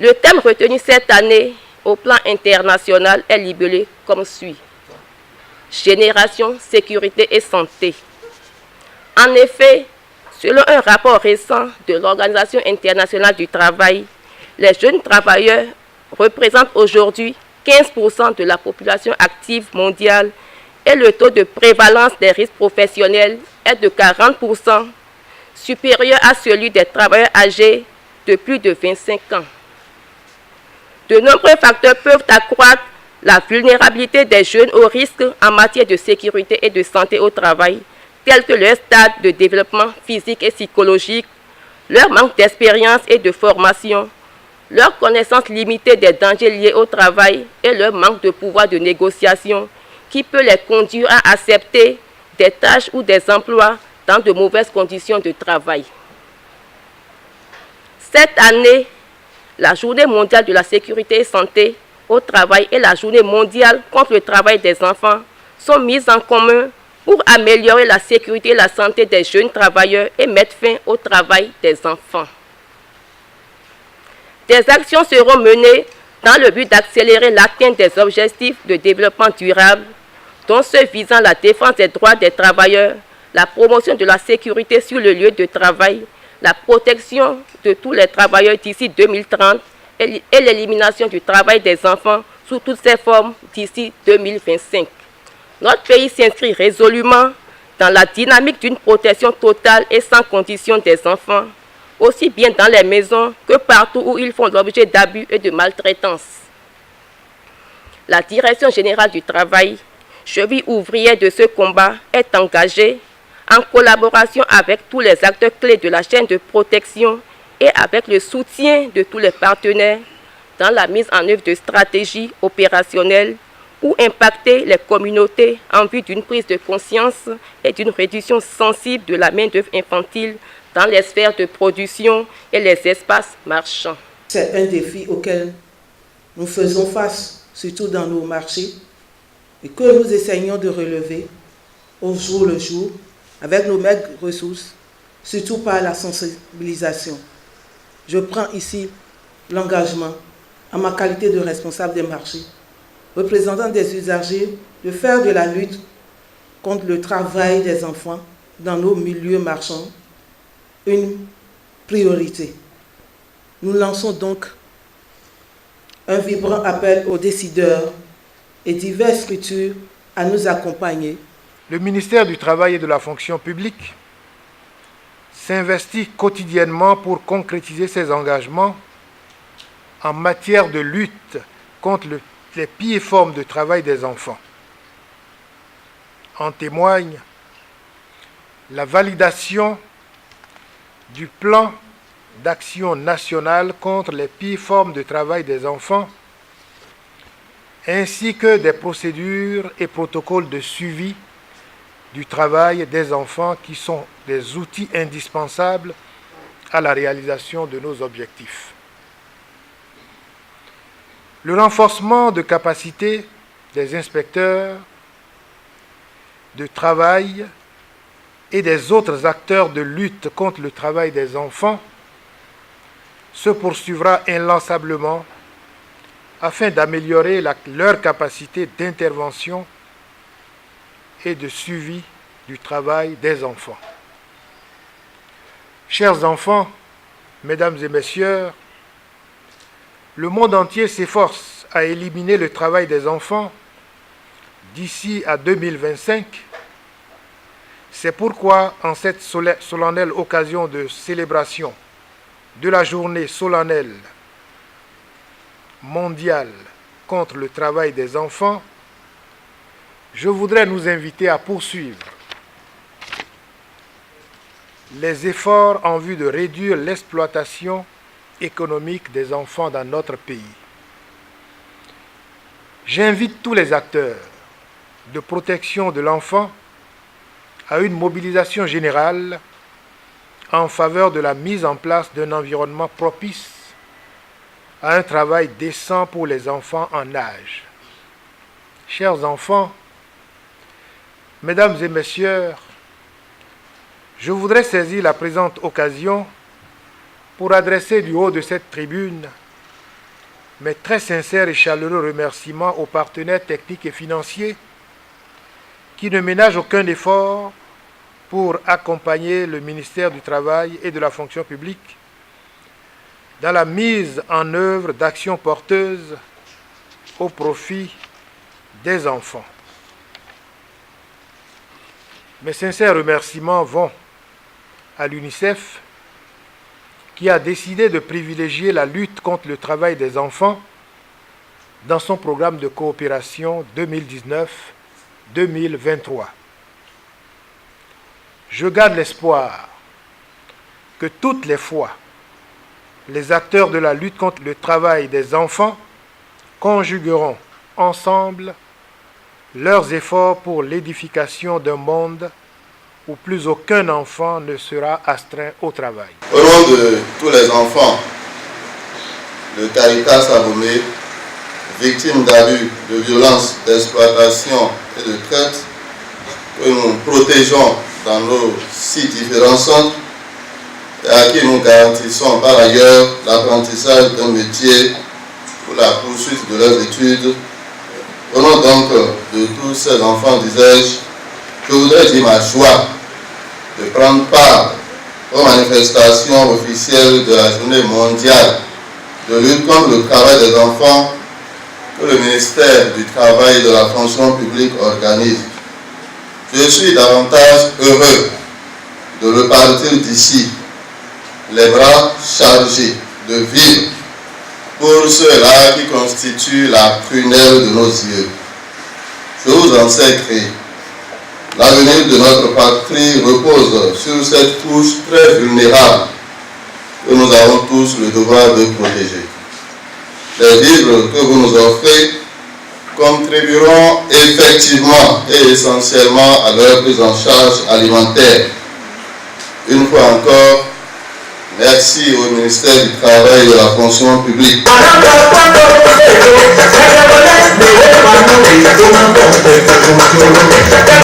Le thème retenu cette année au plan international est libellé comme suit: Génération, sécurité et santé. En effet, selon un rapport récent de l'Organisation internationale du travail, les jeunes travailleurs représentent aujourd'hui 15% de la population active mondiale et le taux de prévalence des risques professionnels est de 40%, supérieur à celui des travailleurs âgés de plus de 25 ans. De nombreux facteurs peuvent accroître la vulnérabilité des jeunes aux risques en matière de sécurité et de santé au travail, tels que leur stade de développement physique et psychologique, leur manque d'expérience et de formation, leur connaissance limitée des dangers liés au travail et leur manque de pouvoir de négociation qui peut les conduire à accepter des tâches ou des emplois dans de mauvaises conditions de travail. Cette année, la Journée mondiale de la sécurité et santé au travail et la Journée mondiale contre le travail des enfants sont mises en commun pour améliorer la sécurité et la santé des jeunes travailleurs et mettre fin au travail des enfants. Des actions seront menées dans le but d'accélérer l'atteinte des objectifs de développement durable, dont ceux visant la défense des droits des travailleurs, la promotion de la sécurité sur le lieu de travail, la protection de tous les travailleurs d'ici 2030 et l'élimination du travail des enfants sous toutes ses formes d'ici 2025. Notre pays s'inscrit résolument dans la dynamique d'une protection totale et sans condition des enfants, aussi bien dans les maisons que partout où ils font l'objet d'abus et de maltraitance. La Direction générale du travail, cheville ouvrière de ce combat, est engagée en collaboration avec tous les acteurs clés de la chaîne de protection et avec le soutien de tous les partenaires dans la mise en œuvre de stratégies opérationnelles pour impacter les communautés en vue d'une prise de conscience et d'une réduction sensible de la main-d'œuvre infantile dans les sphères de production et les espaces marchands. C'est un défi auquel nous faisons face, surtout dans nos marchés, et que nous essayons de relever au jour le jour avec nos maigres ressources, surtout par la sensibilisation. Je prends ici l'engagement, en ma qualité de responsable des marchés, représentant des usagers, de faire de la lutte contre le travail des enfants dans nos milieux marchands une priorité. Nous lançons donc un vibrant appel aux décideurs et diverses structures à nous accompagner. Le ministère du Travail et de la Fonction publique s'investit quotidiennement pour concrétiser ses engagements en matière de lutte contre les pires formes de travail des enfants. En témoigne la validation du plan d'action national contre les pires formes de travail des enfants, ainsi que des procédures et protocoles de suivi du travail des enfants qui sont des outils indispensables à la réalisation de nos objectifs. Le renforcement de capacité des inspecteurs de travail et des autres acteurs de lutte contre le travail des enfants se poursuivra inlassablement afin d'améliorer leur capacité d'intervention et de suivi du travail des enfants. Chers enfants, mesdames et messieurs, le monde entier s'efforce à éliminer le travail des enfants d'ici à 2025. C'est pourquoi, en cette solennelle occasion de célébration de la journée solennelle mondiale contre le travail des enfants, je voudrais nous inviter à poursuivre les efforts en vue de réduire l'exploitation économique des enfants dans notre pays. J'invite tous les acteurs de protection de l'enfant à une mobilisation générale en faveur de la mise en place d'un environnement propice à un travail décent pour les enfants en âge. Chers enfants, mesdames et messieurs, je voudrais saisir la présente occasion pour adresser du haut de cette tribune mes très sincères et chaleureux remerciements aux partenaires techniques et financiers qui ne ménagent aucun effort pour accompagner le ministère du Travail et de la fonction publique dans la mise en œuvre d'actions porteuses au profit des enfants. Mes sincères remerciements vont à l'UNICEF qui a décidé de privilégier la lutte contre le travail des enfants dans son programme de coopération 2019-2023. Je garde l'espoir que toutes les fois, les acteurs de la lutte contre le travail des enfants conjugueront ensemble leurs efforts pour l'édification d'un monde où plus aucun enfant ne sera astreint au travail. Au nom de tous les enfants de Caritas Abomey, victimes d'abus, de violences, d'exploitation et de traite, que nous protégeons dans nos 6 différents centres et à qui nous garantissons par ailleurs l'apprentissage d'un métier pour la poursuite de leurs études. Au nom donc de tous ces enfants, disais-je, je voudrais dire ma joie de prendre part aux manifestations officielles de la Journée mondiale de lutte contre le travail des enfants que le ministère du Travail et de la fonction publique organise. Je suis davantage heureux de repartir d'ici, les bras chargés de vivre pour ceux-là qui constituent la prunelle de nos yeux. Je vous en sais gré. L'avenir de notre patrie repose sur cette couche très vulnérable que nous avons tous le devoir de protéger. Les vivres que vous nous offrez contribueront effectivement et essentiellement à leur prise en charge alimentaire. Une fois encore, merci au ministère du Travail et de la fonction publique.